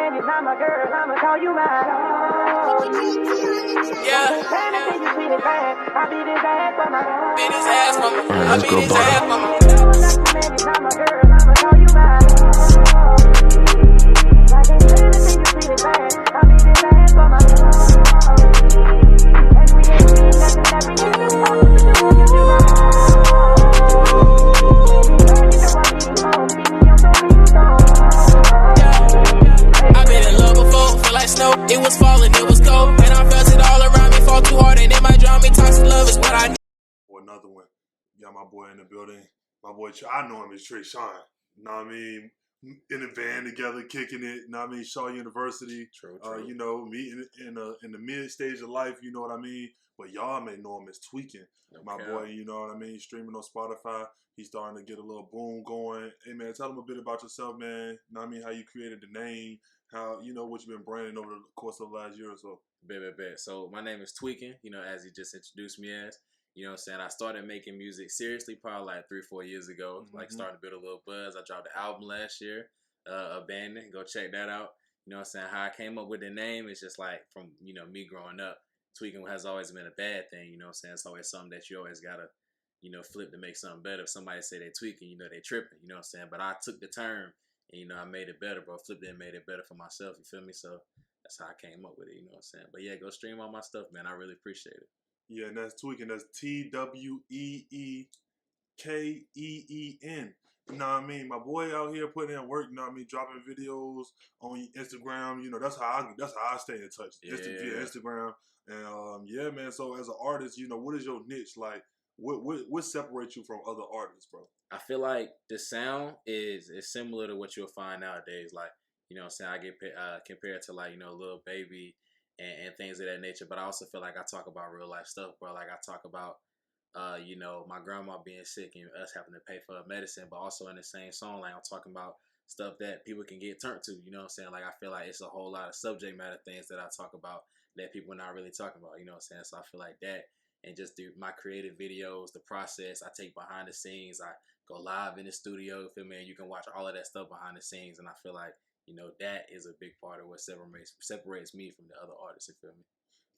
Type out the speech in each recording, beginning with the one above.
man, you're not my girl, I'ma call you mine. Yeah. I beat his ass for my girl. Beat his ass for me. I beat his ass for me. Man, you're not my girl, I'ma call you mine. Like a man, you treat it bad. I beat his ass for my girl. And we ain't seen nothing that we used to talk to do. You my I've been in love before, feel like snow. It was falling, it was cold, and I felt it all around me. Fall too hard, and it might drown me. Toxic love is what I need. Or another one, got my boy in the building. My boy, I know him as Trey Sean. You know what I mean? In the van together, kicking it. You know what I mean? Shaw University. True. You know, me in the mid stage of life. You know what I mean? But y'all may know him as TweeKeen. Okay. My boy, you know what I mean? Streaming on Spotify. He's starting to get a little boom going. Hey man, tell him a bit about yourself, man. You know what I mean? How you created the name, how, you know, what you've been branding over the course of the last year or so. Bet. So my name is TweeKeen, you know, as he just introduced me as. You know what I'm saying? I started making music seriously probably like 3 or 4 years ago. Like starting to build a little buzz. I dropped the album last year, Abandoned. Go check that out. You know what I'm saying? How I came up with the name is just like from, you know, me growing up. TweeKeen has always been a bad thing, you know what I'm saying? It's always something that you always gotta, you know, flip to make something better. If somebody say they tweaking, you know, they tripping, you know what I'm saying? But I took the term and, you know, I made it better, bro. Flipped it and made it better for myself, you feel me? So that's how I came up with it, you know what I'm saying? But yeah, go stream all my stuff, man. I really appreciate it. Yeah, and that's TweeKeen. That's TweeKeen. You know what I mean? My boy out here putting in work, you know what I mean? Dropping videos on Instagram, you know, that's how I stay in touch. Just via Instagram. And yeah, man, so as an artist, you know, what is your niche? Like, what separates you from other artists, bro? I feel like the sound is similar to what you'll find nowadays. Like, you know what I'm saying? I get compared to like, you know, Lil Baby and things of that nature. But I also feel like I talk about real life stuff, bro. Like I talk about, you know, my grandma being sick and us having to pay for her medicine. But also in the same song, like I'm talking about stuff that people can get turned to. You know what I'm saying? Like I feel like it's a whole lot of subject matter things that I talk about that people are not really talking about. You know what I'm saying? So I feel like that. And just do my creative videos, the process I take behind the scenes. I go live in the studio, you feel me? And you can watch all of that stuff behind the scenes. And I feel like, you know, that is a big part of what separates me from the other artists, you feel me?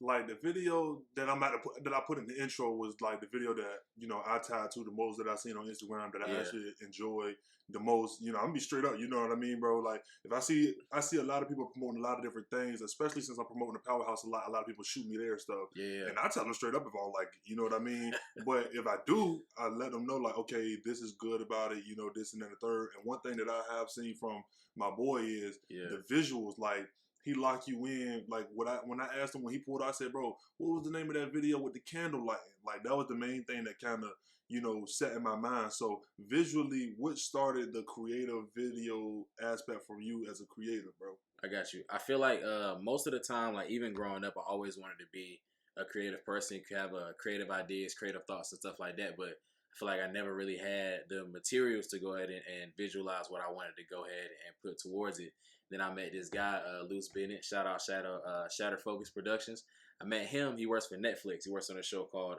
Like the video that I put in the intro was like the video that, you know, I tied to the most that I seen on Instagram that I actually enjoy the most. You know, I'm gonna be straight up, you know what I mean, bro? Like if I see a lot of people promoting a lot of different things, especially since I'm promoting the Powerhouse a lot of people shoot me their stuff. Yeah. And I tell them straight up if I don't like it, you know what I mean? But if I do, I let them know like, okay, this is good about it, you know, this and then the third. And one thing that I have seen from my boy is the visuals, like he lock you in. Like when I asked him when he pulled out, I said, bro, what was the name of that video with the candle lighting? Like that was the main thing that kind of, you know, set in my mind. So visually, what started the creative video aspect for you as a creator, bro? I got you. I feel like most of the time, like even growing up, I always wanted to be a creative person, have creative ideas, creative thoughts and stuff like that. But I feel like I never really had the materials to go ahead and visualize what I wanted to go ahead and put towards it. Then I met this guy, Luce Bennett, shout out Shatter Focus Productions. I met him. He works for Netflix. He works on a show called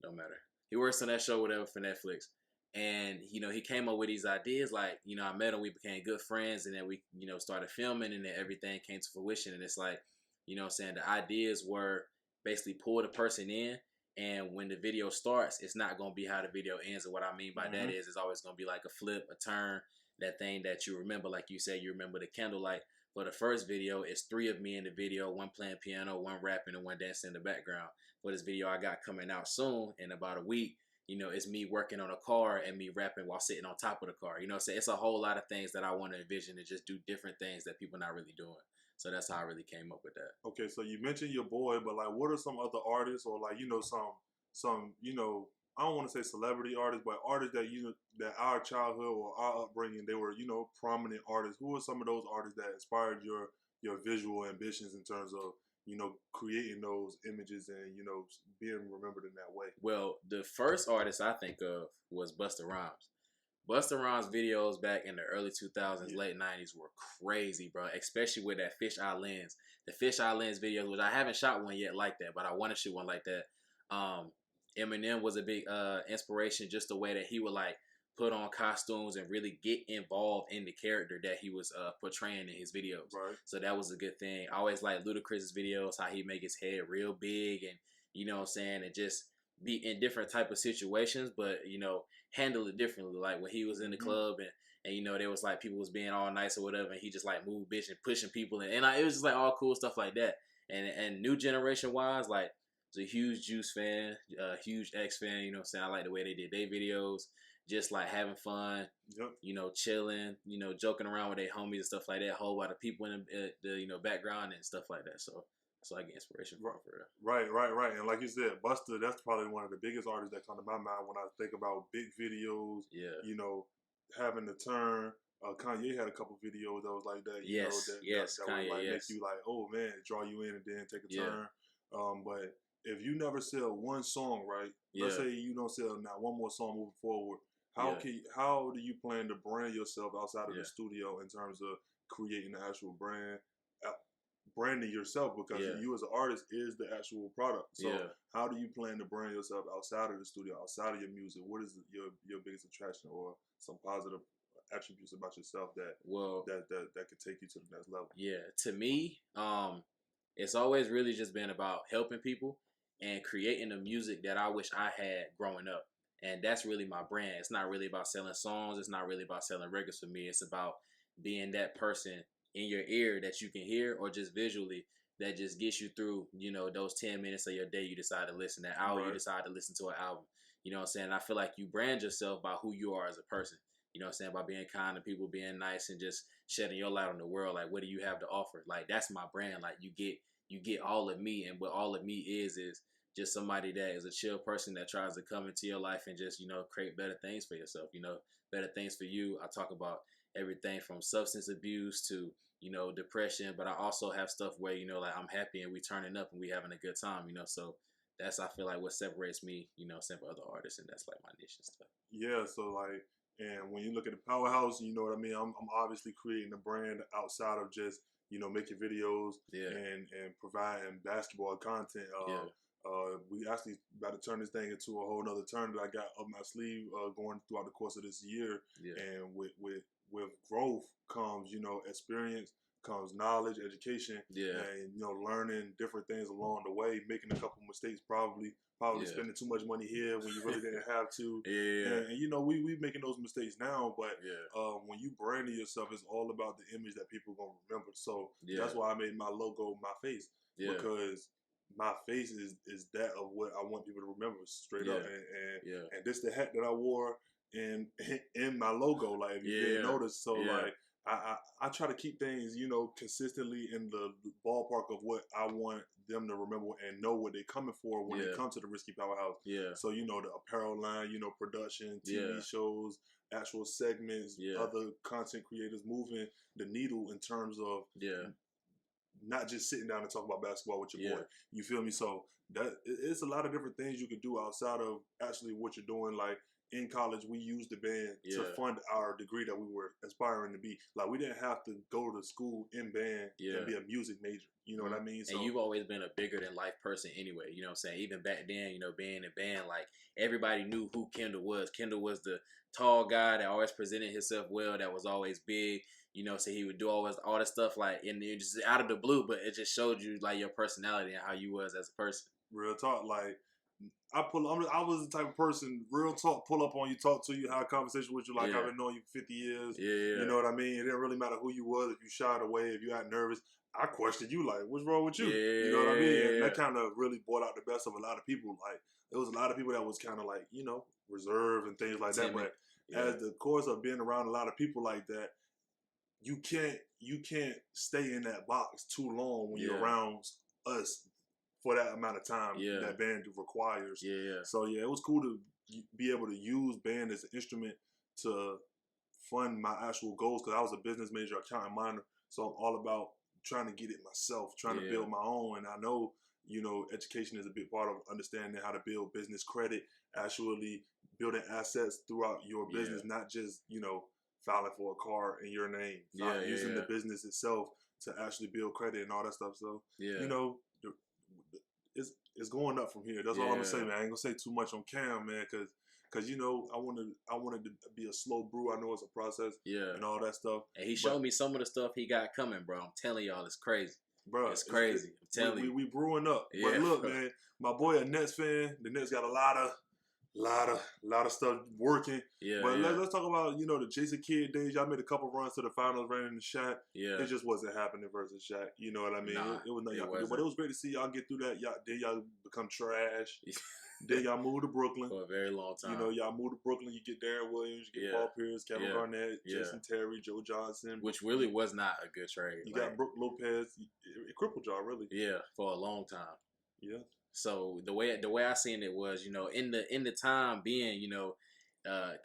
no matter. He works on that show, whatever, for Netflix. And, you know, he came up with these ideas. Like, you know, I met him. We became good friends. And then we, you know, started filming. And then everything came to fruition. And it's like, you know what I'm saying, the ideas were basically pull the person in. And when the video starts, it's not going to be how the video ends. And what I mean by that is it's always going to be like a flip, a turn, that thing that you remember. Like you said, you remember the candlelight. For the first video, it's 3 of me in the video, 1 playing piano, 1 rapping, and 1 dancing in the background. For this video I got coming out soon, in about a week, you know, it's me working on a car and me rapping while sitting on top of the car. You know what I'm saying? It's a whole lot of things that I want to envision and just do different things that people not really doing. So that's how I really came up with that. Okay, so you mentioned your boy, but like what are some other artists or like, you know, some, you know, I don't want to say celebrity artists, but artists that, you know, that our childhood or our upbringing, they were, you know, prominent artists. Who are some of those artists that inspired your visual ambitions in terms of, you know, creating those images and, you know, being remembered in that way? Well, the first artist I think of was Busta Rhymes. Busta Rhymes videos back in the early 2000s, late 90s were crazy, bro. Especially with that fisheye lens. The fisheye lens videos, which I haven't shot one yet like that, but I want to shoot one like that. Eminem was a big inspiration, just the way that he would like put on costumes and really get involved in the character that he was portraying in his videos. Right. So that was a good thing. I always like Ludacris's videos, how he make his head real big, and you know what I'm saying, and just be in different type of situations, but you know, handle it differently. Like when he was in the club and you know, there was like people was being all nice or whatever, and he just like moved bitch and pushing people, and it was just like all cool stuff like that. And new generation wise, like, was a huge Juice fan, huge X fan. You know what I'm saying? I like the way they did their videos, just like having fun, you know, chilling, you know, joking around with their homies and stuff like that. Whole lot of people in the you know, background and stuff like that. So I get inspiration from for real. Right. And like you said, Busta, that's probably one of the biggest artists that come to my mind when I think about big videos. Yeah. You know, having the turn. Kanye had a couple videos that was like that. You know, that Kanye, would like make you like, oh man, draw you in and then take a turn. But if you never sell one song, right? Let's say you don't sell not one more song moving forward. How do you plan to brand yourself outside of the studio in terms of creating the actual brand? Branding yourself, because you as an artist is the actual product. So how do you plan to brand yourself outside of the studio, outside of your music? What is your biggest attraction or some positive attributes about yourself that could take you to the next level? Yeah, to me, it's always really just been about helping people and creating the music that I wish I had growing up. And that's really my brand. It's not really about selling songs. It's not really about selling records for me. It's about being that person in your ear that you can hear, or just visually, that just gets you through, you know, those 10 minutes of your day you decide to listen, that hour you decide to listen to an album. You know what I'm saying? I feel like you brand yourself by who you are as a person. You know what I'm saying? By being kind to people, being nice, and just shedding your light on the world. Like, what do you have to offer? Like, that's my brand. Like, you get all of me, and what all of me is just somebody that is a chill person that tries to come into your life and just, you know, create better things for yourself, you know, better things for you. I talk about everything from substance abuse to, you know, depression, but I also have stuff where, you know, like, I'm happy and we turning up and we having a good time, you know. So that's, I feel like, what separates me, you know, from other artists, and that's like my niche and stuff. Yeah, so like, and when you look at the Powerhouse, you know what I mean, I'm obviously creating a brand outside of just, you know, making videos and providing basketball content. We actually about to turn this thing into a whole nother turn that I got up my sleeve going throughout the course of this year. And with growth comes, you know, experience, comes knowledge, education, and, you know, learning different things along the way, making a couple mistakes, probably spending too much money here when you really didn't have to. And you know, we making those mistakes now, but when you branding yourself, it's all about the image that people are gonna remember. So that's why I made my logo my face, because my face is that of what I want people to remember straight up. And this the hat that I wore in my logo, like, if you didn't notice. So like, I try to keep things, you know, consistently in the ballpark of what I want them to remember and know what they're coming for when they come to the Risky Powerhouse. So, you know, the apparel line, you know, production, TV shows, actual segments, other content creators, moving the needle in terms of not just sitting down and talk about basketball with your boy. You feel me? So that it's a lot of different things you could do outside of actually what you're doing. Like, in college, we used the band to fund our degree that we were aspiring to be. Like, we didn't have to go to school in band and be a music major. You know what I mean? So, and you've always been a bigger than life person anyway. You know what I'm saying? Even back then, you know, being in band, like, everybody knew who Kendall was. Kendall was the tall guy that always presented himself well, that was always big. You know, so he would do all this stuff, like, and just out of the blue, but it just showed you, like, your personality and how you was as a person. Real talk, like, I was the type of person, real talk, pull up on you, talk to you, have a conversation with you like I've been knowing you for 50 years. You know what I mean? It didn't really matter who you was, if you shied away, if you got nervous. I questioned you, like, what's wrong with you? You know what I mean? And that kind of really brought out the best of a lot of people. Like, there was a lot of people that was kind of like, you know, reserved and things like that. But as the course of being around a lot of people like that, you can't stay in that box too long when you're around us for that amount of time that band requires. So it was cool to be able to use band as an instrument to fund my actual goals, because I was a business major, accounting minor, so I'm all about trying to get it myself, trying to build my own. And I know, you know, education is a big part of understanding how to build business credit, actually building assets throughout your business, not just, you know, filing for a car in your name, using the business itself to actually build credit and all that stuff. So, you know, it's going up from here. That's all I'm gonna say, man. I ain't gonna say too much on cam, man, because because you know I wanted to be a slow brew. I know it's a process, and all that stuff. And he showed me some of the stuff he got coming, bro. I'm telling y'all, it's crazy. Bro, it's crazy. I'm telling you, we brewing up. Yeah, but look, man, my boy a Nets fan. The Nets got a lot of stuff working. Yeah, but let's talk about the Jason Kidd days. Y'all made a couple runs to the finals, ran into Shaq. Yeah, it just wasn't happening versus Shaq. You know what I mean? Nah, it was nothing y'all could do. wasn't. But it was great to see y'all get through that. Then y'all become trash. Then y'all move to Brooklyn for a very long time. You know, y'all move to Brooklyn. You get Darren Williams, you get Paul Pierce, Kevin Garnett, Jason Terry, Joe Johnson, which really was not a good trade. You got Brook Lopez. It crippled y'all really. Yeah, for a long time. Yeah. So the way I seen it was, in the time being,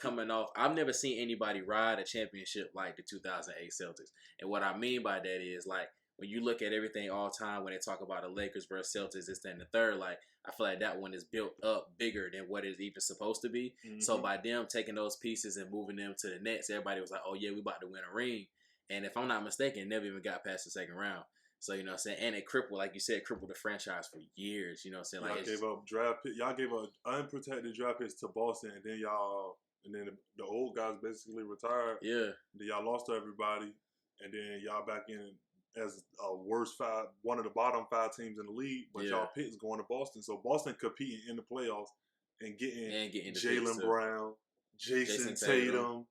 coming off, I've never seen anybody ride a championship like the 2008 Celtics. And what I mean by that is, like, when you look at everything all time, when they talk about the Lakers versus Celtics, this, that, and the third, like, I feel like that one is built up bigger than what it's even supposed to be. Mm-hmm. So by them taking those pieces and moving them to the Nets, everybody was like, oh yeah, we about to win a ring. And if I'm not mistaken, it never even got past the second round. So, you know what I'm saying? And it crippled, like you said, crippled the franchise for years. You know what I'm saying? Like, y'all gave up draft pick. Y'all gave up unprotected draft picks to Boston, and then the old guys basically retired. Yeah. Then y'all lost to everybody, and then y'all back in as one of the bottom 5 teams in the league. But y'all picks going to Boston. So Boston competing in the playoffs and getting Jaylen Brown, Jason Tatum,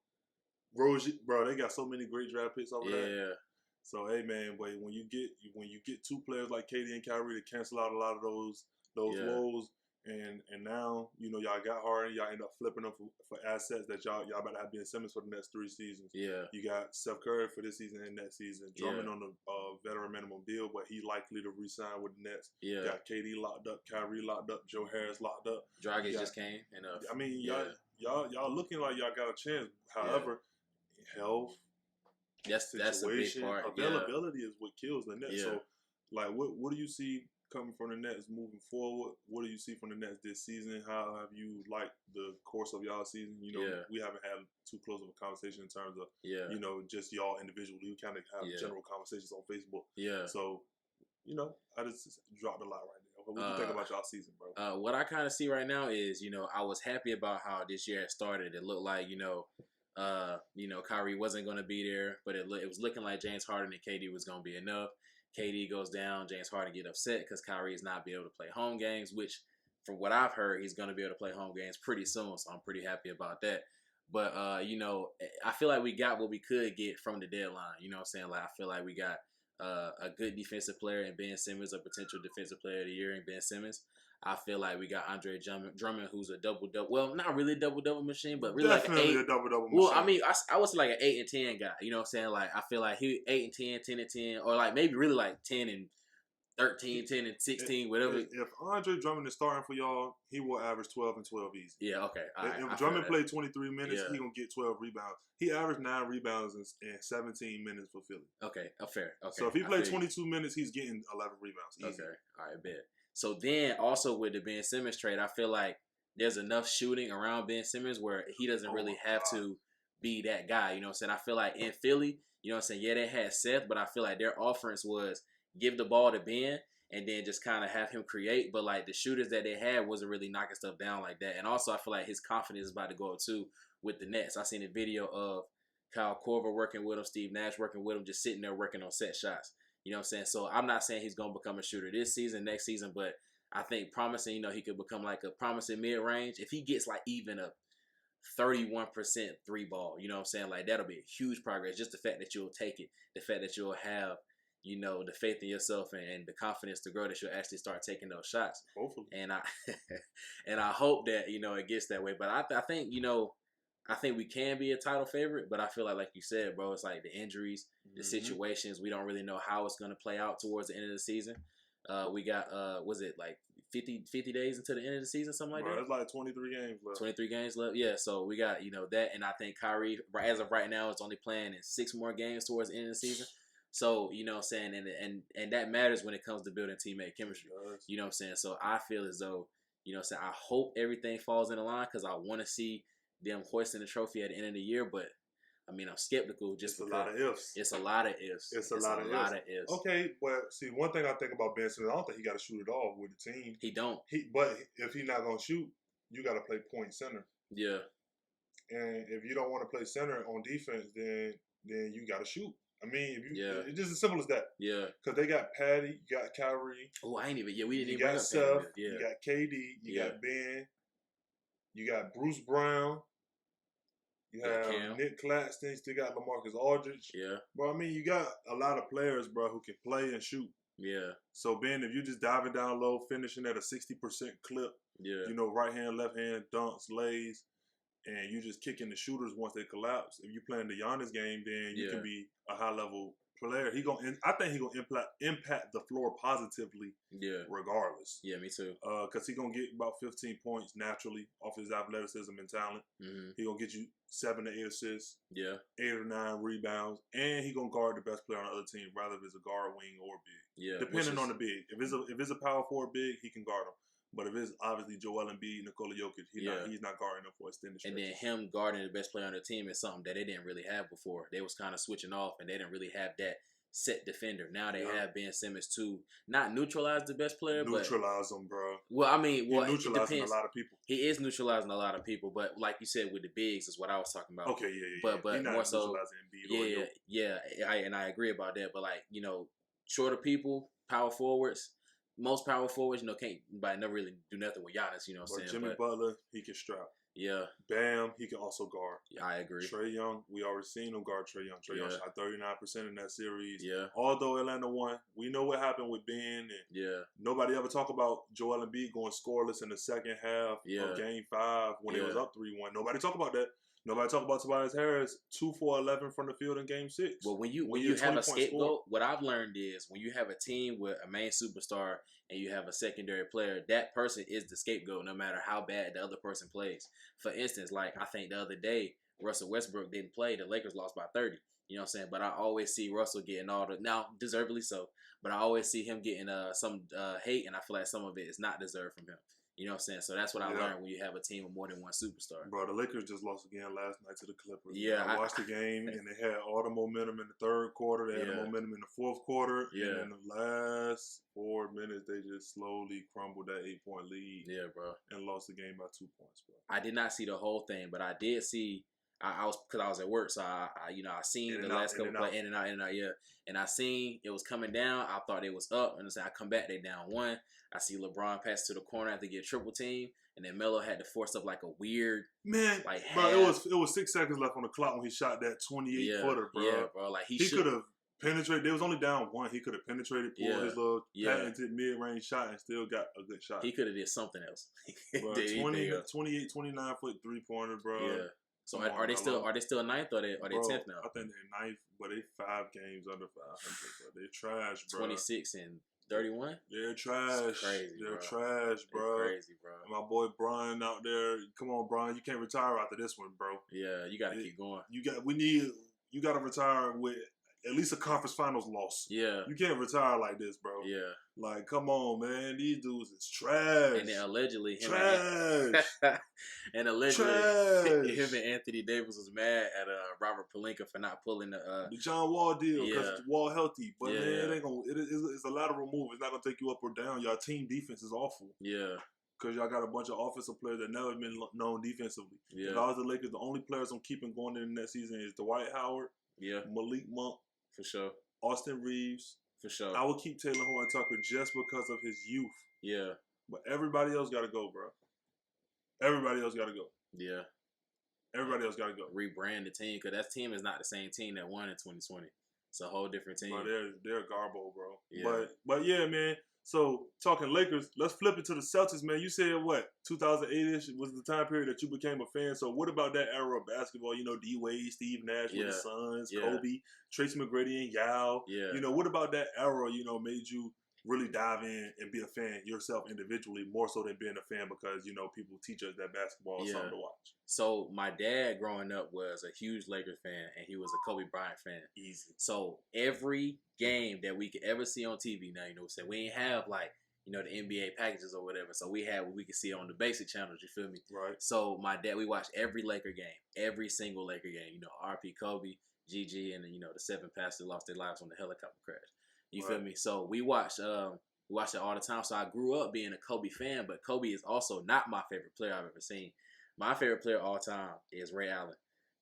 Rozier. Bro, they got so many great draft picks over there. Yeah. So hey man, but when you get 2 players like KD and Kyrie to cancel out a lot of those woes, and now y'all got Harden, y'all end up flipping them for assets that y'all about to have Ben Simmons for the next 3 seasons. Yeah, you got Steph Curry for this season and next season. Drummond on the veteran minimum deal, but he likely to re-sign with the Nets. Yeah, you got KD locked up, Kyrie locked up, Joe Harris locked up. Dragic just came. I mean, y'all looking like y'all got a chance. However, health. That's a big part. Availability is what kills the Nets. Yeah. So, like, what do you see coming from the Nets moving forward? What do you see from the Nets this season? How have you liked the course of y'all season? We haven't had too close of a conversation in terms of just y'all individually. We kind of have general conversations on Facebook. Yeah. So, I just dropped a lot right now. What do you think about y'all season, bro? What I kind of see right now is, I was happy about how this year had started. It looked like, Kyrie wasn't going to be there, but it was looking like James Harden and KD was going to be enough. KD goes down, James Harden get upset because Kyrie is not be able to play home games, which from what I've heard, he's going to be able to play home games pretty soon, so I'm pretty happy about that. But, I feel like we got what we could get from the deadline. You know what I'm saying? Like, I feel like we got a good defensive player in Ben Simmons, a potential defensive player of the year in Ben Simmons. I feel like we got Andre Drummond, who's a double-double. Well, not really a double-double machine, but really definitely like a double-double machine. Well, I mean, I was like an 8 and 10 guy. You know what I'm saying? Like, I feel like he 8 and 10, 10 and 10, or like maybe really like 10 and 13, 10 and 16, whatever. If Andre Drummond is starting for y'all, he will average 12 and 12 easy. Yeah, okay. If Drummond played 23 minutes, he gonna get 12 rebounds. He averaged 9 rebounds in 17 minutes for Philly. Okay, fair. Okay. So if he played 22 minutes, he's getting 11 rebounds. Easy. Okay, all right, bet. So then also with the Ben Simmons trade, I feel like there's enough shooting around Ben Simmons where he doesn't really have to be that guy. You know what I'm saying? I feel like in Philly, you know what I'm saying? Yeah, they had Seth, but I feel like their offense was give the ball to Ben and then just kind of have him create. But like the shooters that they had wasn't really knocking stuff down like that. And also I feel like his confidence is about to go up too with the Nets. I seen a video of Kyle Korver working with him, Steve Nash working with him, just sitting there working on set shots. You know what I'm saying? So I'm not saying he's going to become a shooter this season, next season, but I think promising, he could become like a promising mid-range. If he gets like even a 31% 3 ball, you know what I'm saying? Like that'll be a huge progress. Just the fact that you'll take it, the fact that you'll have, the faith in yourself and the confidence to grow that you'll actually start taking those shots. Hopefully. And I hope that, it gets that way. But I think, I think we can be a title favorite, but I feel like you said, bro, it's like the injuries, the situations. We don't really know how it's going to play out towards the end of the season. We got, was it like 50 days into the end of the season, something like that? It's like 23 games left. 23 games left, yeah. So we got, that, and I think Kyrie, as of right now, is only playing in 6 more games towards the end of the season. So, you know what I'm saying, and that matters when it comes to building teammate chemistry. You know what I'm saying? So I feel as though, I hope everything falls in line because I want to see them hoisting the trophy at the end of the year, but I mean, I'm skeptical. Just it's a lot of ifs. It's a lot of ifs. It's a lot of ifs. Okay, well, see, one thing I think about Ben Simmons, I don't think he got to shoot it all with the team. He don't. But if he's not gonna shoot, you got to play point center. Yeah. And if you don't want to play center on defense, then you got to shoot. I mean, if you, Yeah. it's just as simple as that. Yeah. Because they got Patty, you got Kyrie. Oh, I ain't even. Yeah, we didn't you even bring got up Seth, Patty. Yeah. you got KD, you got Ben, you got Bruce Brown. You have Nick Claxton, you still got LaMarcus Aldridge. Yeah. Bro, I mean, you got a lot of players, bro, who can play and shoot. Yeah. So, Ben, if you just diving down low, finishing at a 60% clip, yeah, you know, right hand, left hand, dunks, lays, and you just kicking the shooters once they collapse. If you playing the Giannis game, then you can be a high level player. I think he gonna impact the floor positively. Yeah. Regardless. Yeah, me too. Cause he gonna get about 15 points naturally off his athleticism and talent. Mm-hmm. He gonna get you 7 to 8 assists. Yeah. 8 or 9 rebounds, and he gonna guard the best player on the other team, rather if it's a guard, wing, or big. Yeah. Depending on the big. If it's a power forward big, he can guard him. But if it's obviously Joel Embiid, Nikola Jokic, he's not guarding them for extended stretches. And then him guarding the best player on the team is something that they didn't really have before. They was kind of switching off, and they didn't really have that set defender. Now they have Ben Simmons to not neutralize the best player, neutralize him, bro. Well, I mean, neutralizing a lot of people. He is neutralizing a lot of people, but like you said, with the bigs is what I was talking about. Okay, yeah. But more so, I agree about that. But like, you know, shorter people, power forwards. Most power forwards, you know, can't never really do nothing with Giannis, you know what I'm saying? Jimmy Butler, he can strap. Yeah. Bam, he can also guard. Yeah, I agree. Trae Young, we already seen him guard Trae Young. Trae Young shot 39% in that series. Yeah. Although Atlanta won, we know what happened with Ben. And nobody ever talk about Joel Embiid going scoreless in the second half of Game 5 when it was up 3-1. Nobody talk about that. Nobody talk about Tobias Harris 2 for 11 from the field in Game 6. Well, when you have a scapegoat, what I've learned is when you have a team with a main superstar and you have a secondary player, that person is the scapegoat no matter how bad the other person plays. For instance, like I think the other day, Russell Westbrook didn't play. The Lakers lost by 30. You know what I'm saying? But I always see Russell getting all the, now deservedly so, but I always see him getting some hate, and I feel like some of it is not deserved from him. You know what I'm saying? So that's what I learned when you have a team with more than one superstar. Bro, the Lakers just lost again last night to the Clippers. Yeah. I watched the game, and they had all the momentum in the third quarter. They had the momentum in the fourth quarter. Yeah. And in the last 4 minutes, they just slowly crumbled that 8-point lead. Yeah, bro. And lost the game by 2 points, bro. I did not see the whole thing, but I did see. I was at work, so I seen the last couple play in and out, and I seen it was coming down. I thought it was up, and I come back, they down 1. I see LeBron pass to the corner after get triple team, and then Melo had to force up like a weird bro. It was 6 seconds left on the clock when he shot that 28-footer, bro. Yeah, bro. Like he could have penetrated. They was only down 1. He could have penetrated, pulled his little patented mid-range shot, and still got a good shot. He could have did something else. Bro, 28, 29-foot 3-pointer, bro. Yeah. So are they still ninth or are they 10th now? I think they're ninth, but they 5 games under 500. Bro. They're trash, bro. 26 and 31. They're trash. It's crazy. They're trash, bro. They're crazy, bro. And my boy Brian out there. Come on, Brian. You can't retire after this one, bro. Yeah, you got to keep going. You got to retire with at least a conference finals loss. Yeah. You can't retire like this, bro. Yeah. Like, come on, man. These dudes is trash. And then allegedly him trash. And allegedly him and Anthony Davis was mad at Robert Pelinka for not pulling the John Wall deal because Wall healthy. But man, it ain't gonna it's a lateral move. It's not gonna take you up or down. Y'all team defense is awful. Yeah. Because y'all got a bunch of offensive players that never been known defensively. Yeah. If I was the Lakers, the only players I'm keeping going in the next season is Dwight Howard. Yeah. Malik Monk. For sure. Austin Reeves. For sure. I would keep Taylor Horton Tucker just because of his youth. Yeah. But everybody else got to go, bro. Everybody else got to go. Yeah. Everybody else got to go. Rebrand the team because that team is not the same team that won in 2020. It's a whole different team. Bro, they're garbo, bro. Yeah. But yeah, man. So talking Lakers, let's flip it to the Celtics, man. You said what? 2008-ish was the time period that you became a fan. So what about that era of basketball? You know, D Wade, Steve Nash with the Suns, Kobe, Tracy McGrady and Yao. Yeah. You know, what about that era? You know, made you really dive in and be a fan yourself individually, more so than being a fan because, you know, people teach us that basketball is something to watch. So my dad growing up was a huge Lakers fan and he was a Kobe Bryant fan. Easy. So every game that we could ever see on TV now, you know, so we ain't have like, you know, the NBA packages or whatever. So we had what we could see on the basic channels, you feel me? Right. So my dad, we watched every Laker game, every single Laker game, you know, RP Kobe, GG, and then, you know, the 7 pastors lost their lives on the helicopter crash. You feel me? So we watched it all the time. So I grew up being a Kobe fan, but Kobe is also not my favorite player I've ever seen. My favorite player of all time is Ray Allen.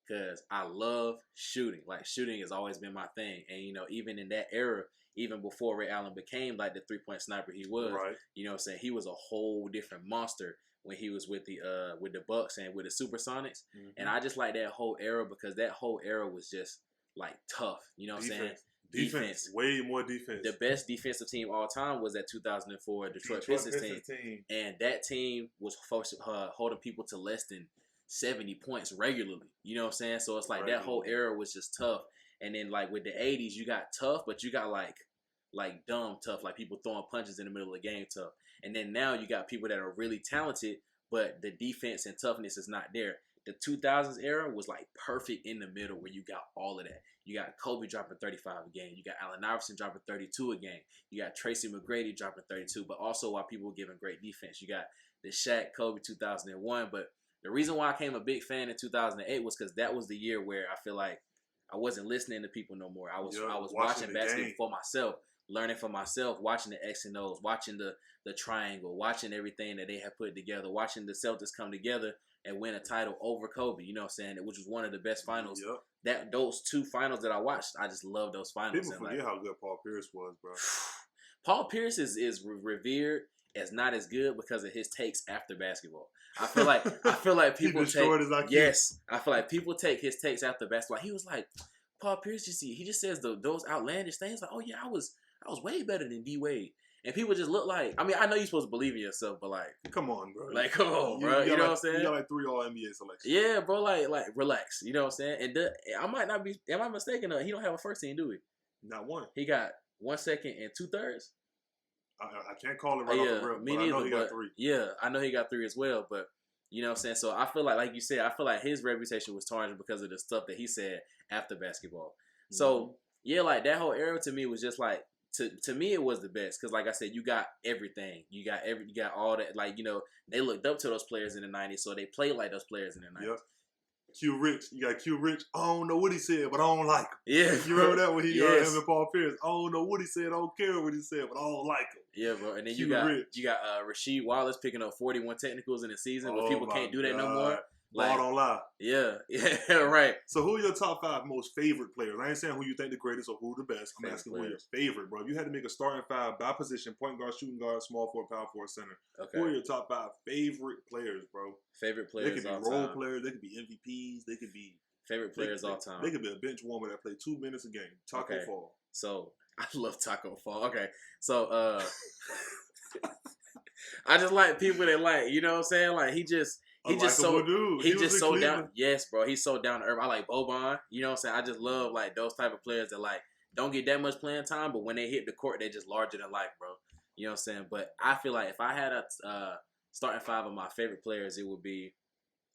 Because I love shooting. Like, shooting has always been my thing. And, even in that era, even before Ray Allen became, like, the three-point sniper he was, Right. you know what I'm saying? He was a whole different monster when he was with the Bucks and with the Supersonics. Mm-hmm. And I just like that whole era because that whole era was just, like, tough. You know what I'm saying? Defense. Way more defense. The best defensive team all time was that 2004 Detroit Pistons team. And that team was holding people to less than 70 points regularly. You know what I'm saying? So it's like that whole era was just tough. And then like with the 80s, you got tough, but you got like dumb tough, like people throwing punches in the middle of the game tough. And then now you got people that are really talented, but the defense and toughness is not there. The 2000s era was like perfect in the middle where you got all of that. You got Kobe dropping 35 a game. You got Allen Iverson dropping 32 a game. You got Tracy McGrady dropping 32, but also while people were giving great defense. You got the Shaq Kobe 2001, but the reason why I became a big fan in 2008 was because that was the year where I feel like I wasn't listening to people no more. I was watching basketball for myself, learning for myself, watching the X and O's, watching the triangle, watching everything that they had put together, watching the Celtics come together and win a title over Kobe, you know what I'm saying? Which was one of the best finals. Yep. Those two finals that I watched, I just love those finals. People forget how good Paul Pierce was, bro. Paul Pierce is revered as not as good because of his takes after basketball. I feel like people take I feel like people take his takes after basketball. He was like, Paul Pierce, he just says those outlandish things like, oh yeah, I was way better than D Wade. And people just look like, I mean, I know you're supposed to believe in yourself, but like, come on, bro. Like, come on, bro. You know what I'm saying? You got like 3 All-NBA selections. Yeah, bro. Like, relax. You know what I'm saying? And I might not be. Am I mistaken? He don't have a first team, do he? Not one. He got 1 second and 2/3. I can't call it right off the rip, me but neither, I know he got 3. Yeah, I know he got 3 as well. But you know what I'm saying? So I feel like you said, I feel like his reputation was tarnished because of the stuff that he said after basketball. Mm-hmm. So yeah, like that whole era to me was just like. To me, it was the best because, like I said, you got everything. You got all that. Like, they looked up to those players in the 90s, so they played like those players in the 90s. Yep. Q Rich. You got Q Rich. I don't know what he said, but I don't like him. Yeah. You remember that when he him and Paul Pierce? I don't know what he said. I don't care what he said, but I don't like him. Yeah, bro. And then Q you got Rasheed Wallace picking up 41 technicals in the season, but people can't do that no more. Ball don't lie. Yeah, right. So who are your top 5 most favorite players? I ain't saying who you think the greatest or who the best. I'm asking who your favorite, bro. If you had to make a starting 5 by position, point guard, shooting guard, small forward, power forward, center. Okay. Who are your top 5 favorite players, bro? Favorite players. They could be role players. They could be MVPs. They could be favorite players all time. They could be a bench warmer that play 2 minutes a game. Taco Fall. So I love Taco Fall. Okay, so I just like people that like, you know what I'm saying? Like he just so dude. He just so down. Yes, bro. He's so down to earth. I like Boban. You know what I'm saying? I just love like those type of players that like don't get that much playing time, but when they hit the court, they're just larger than life, bro. You know what I'm saying? But I feel like if I had a starting 5 of my favorite players, it would be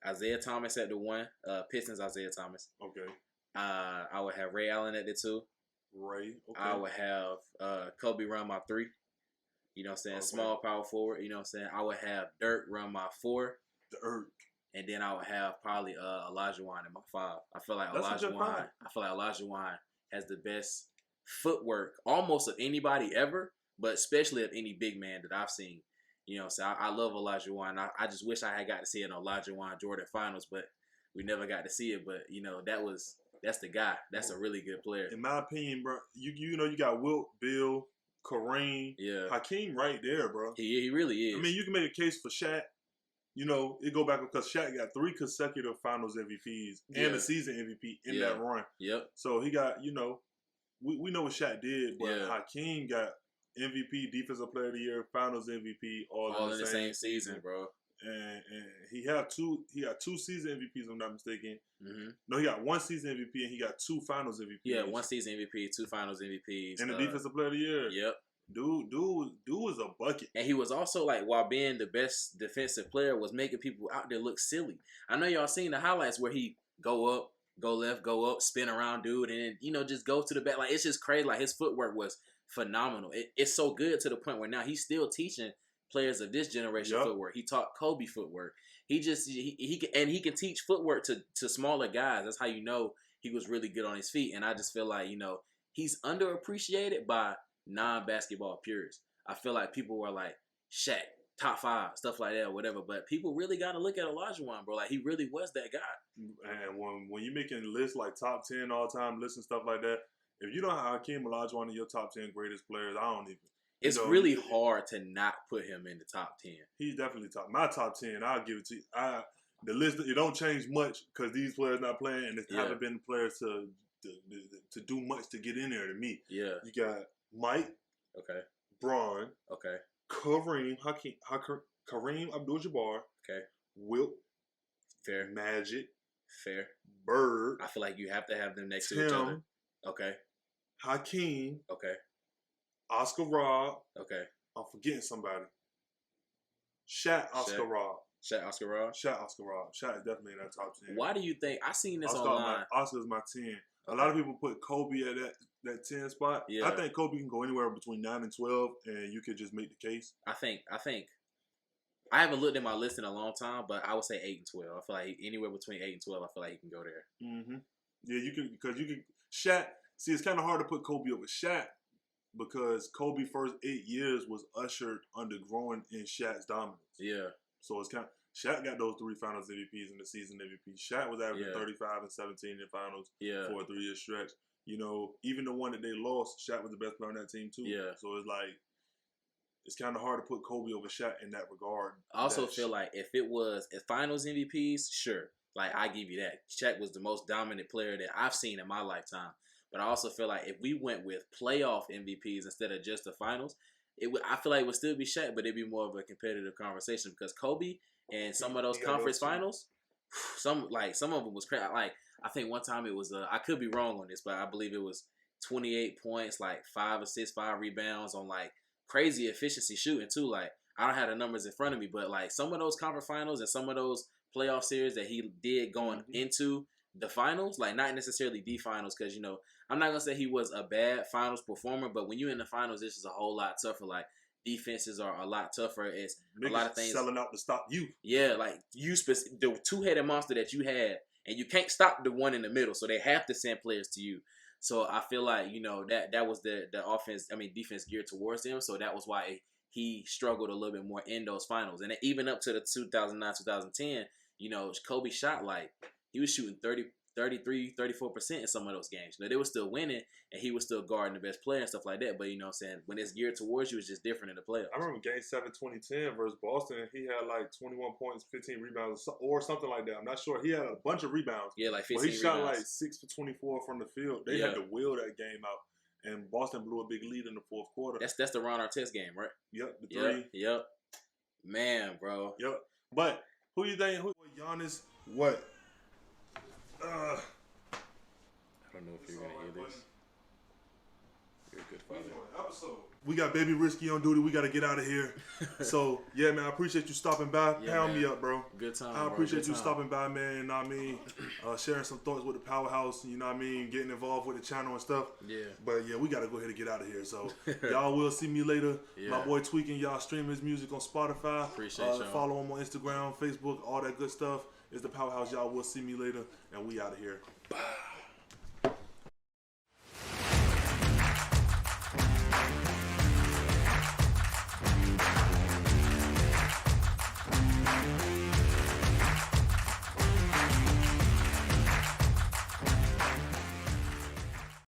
Isaiah Thomas at the 1. Pistons Isaiah Thomas. Okay. I would have Ray Allen at the 2. Ray. Okay. I would have Kobe run my 3. You know what I'm saying? Okay. Small power forward. You know what I'm saying? I would have Dirk run my 4. And then I would have probably Olajuwon in my 5. I feel like Olajuwon has the best footwork almost of anybody ever, but especially of any big man that I've seen. You know, so I love Olajuwon. I just wish I had got to see an Olajuwon Jordan finals, but we never got to see it. But that's the guy. That's a really good player. In my opinion, bro, you got Wilt, Bill, Kareem, Hakeem right there, bro. He really is. I mean, you can make a case for Shaq. It go back because Shaq got 3 consecutive Finals MVPs and a season MVP in that run. Yep. So he got, we know what Shaq did, but Hakeem got MVP, Defensive Player of the Year, Finals MVP, all in the same season, bro. And he got 2 season MVPs, if I'm not mistaken. Mm-hmm. No, he got 1 season MVP and he got 2 Finals MVPs. Yeah, 1 season MVP, 2 Finals MVPs, and the Defensive Player of the Year. Yep. Dude was a bucket. And he was also like, while being the best defensive player, was making people out there look silly. I know y'all seen the highlights where he go up, go left, go up, spin around, dude, and then, just go to the back. Like, it's just crazy. Like, his footwork was phenomenal. It's so good to the point where now he's still teaching players of this generation footwork. He taught Kobe footwork. He can teach footwork to smaller guys. That's how you know he was really good on his feet. And I just feel like, he's underappreciated by non-basketball purists. I feel like people were like, Shaq, top 5, stuff like that, or whatever. But people really got to look at Olajuwon, bro. Like, he really was that guy. And when you're making lists like top 10 all time lists and stuff like that, if you don't have Hakeem Olajuwon in your top 10 greatest players, I don't even. It's really hard to not put him in the top 10. He's definitely my top 10. I'll give it to you. The list, it don't change much because these players not playing, and there haven't been players to do much to get in there to me. Yeah. You got Mike. Okay. Braun. Okay. Kareem Abdul-Jabbar. Okay. Wilt. Fair. Magic. Fair. Bird. I feel like you have to have them next to each other. Okay. Hakeem. Okay. Oscar Rob. Okay. I'm forgetting somebody. Shaq Oscar Rob. Shaq Oscar Rob? Shaq Oscar Rob. Shaq is definitely in that top 10. Why do you think? I seen this online. Oscar's my 10. A lot of people put Kobe at that 10 spot. Yeah. I think Kobe can go anywhere between 9 and 12, and you could just make the case. I think I haven't looked at my list in a long time, but I would say 8 and 12. I feel like anywhere between 8 and 12, I feel like he can go there. Mm-hmm. Yeah, you can, because you can. Shaq, see, it's kind of hard to put Kobe over Shaq because Kobe's first 8 years was ushered under growing in Shaq's dominance. Yeah. So it's kind of, Shaq got those 3 finals MVPs and the season MVP. Shaq was averaging 35 and 17 in the finals for a 3-year stretch. You know, even the one that they lost, Shaq was the best player on that team too. Yeah. So it's like, it's kind of hard to put Kobe over Shaq in that regard. I also feel like if it was finals MVPs, sure. Like, I give you that. Shaq was the most dominant player that I've seen in my lifetime. But I also feel like if we went with playoff MVPs instead of just the finals, I feel like it would still be Shaq, but it'd be more of a competitive conversation because Kobe and some of those conference finals, some of them was crazy. Like, I think one time it was, I could be wrong on this, but I believe it was 28 points, like 5 assists, 5 rebounds on like crazy efficiency shooting too. Like, I don't have the numbers in front of me, but like some of those conference finals and some of those playoff series that he did going into the finals, like not necessarily the finals, because, you know, I'm not going to say he was a bad finals performer, but when you're in the finals, this is a whole lot tougher. Like, defenses are a lot tougher. It's a lot of things. Selling out to stop you. Yeah, like the two-headed monster that you had, and you can't stop the one in the middle, so they have to send players to you. So I feel like, you know, that was the defense geared towards him, so that was why he struggled a little bit more in those finals. And even up to the 2009-2010, you know, Kobe shot like, he was shooting 33, 34% in some of those games. You know, they were still winning, and he was still guarding the best player and stuff like that. But, you know what I'm saying, when it's geared towards you, it's just different in the playoffs. I remember Game 7 2010 versus Boston. He had like 21 points, 15 rebounds, or something like that. I'm not sure. He had a bunch of rebounds. Yeah, like 15 rebounds. But he shot like 6 for 24 from the field. They had to will that game out. And Boston blew a big lead in the fourth quarter. That's the Ron Artest game, right? Yep, the 3. Yep. Man, bro. Yep. But who you think? Giannis? What? I don't know if you're gonna hear this. You're a good father. We got Baby RiSSky on duty. We got to get out of here. So, yeah, man, I appreciate you stopping by. Pound me up, bro. Good time. I appreciate you stopping by, man. You know what I mean? Sharing some thoughts with the Powerhouse, you know what I mean? Getting involved with the channel and stuff. Yeah. But, yeah, we got to go ahead and get out of here. So, y'all will see me later. Yeah. My boy TweeKeen, y'all stream his music on Spotify. Appreciate y'all. Follow him on Instagram, Facebook, all that good stuff. It's the Powerhouse. Y'all will see me later. And we out of here. Bye.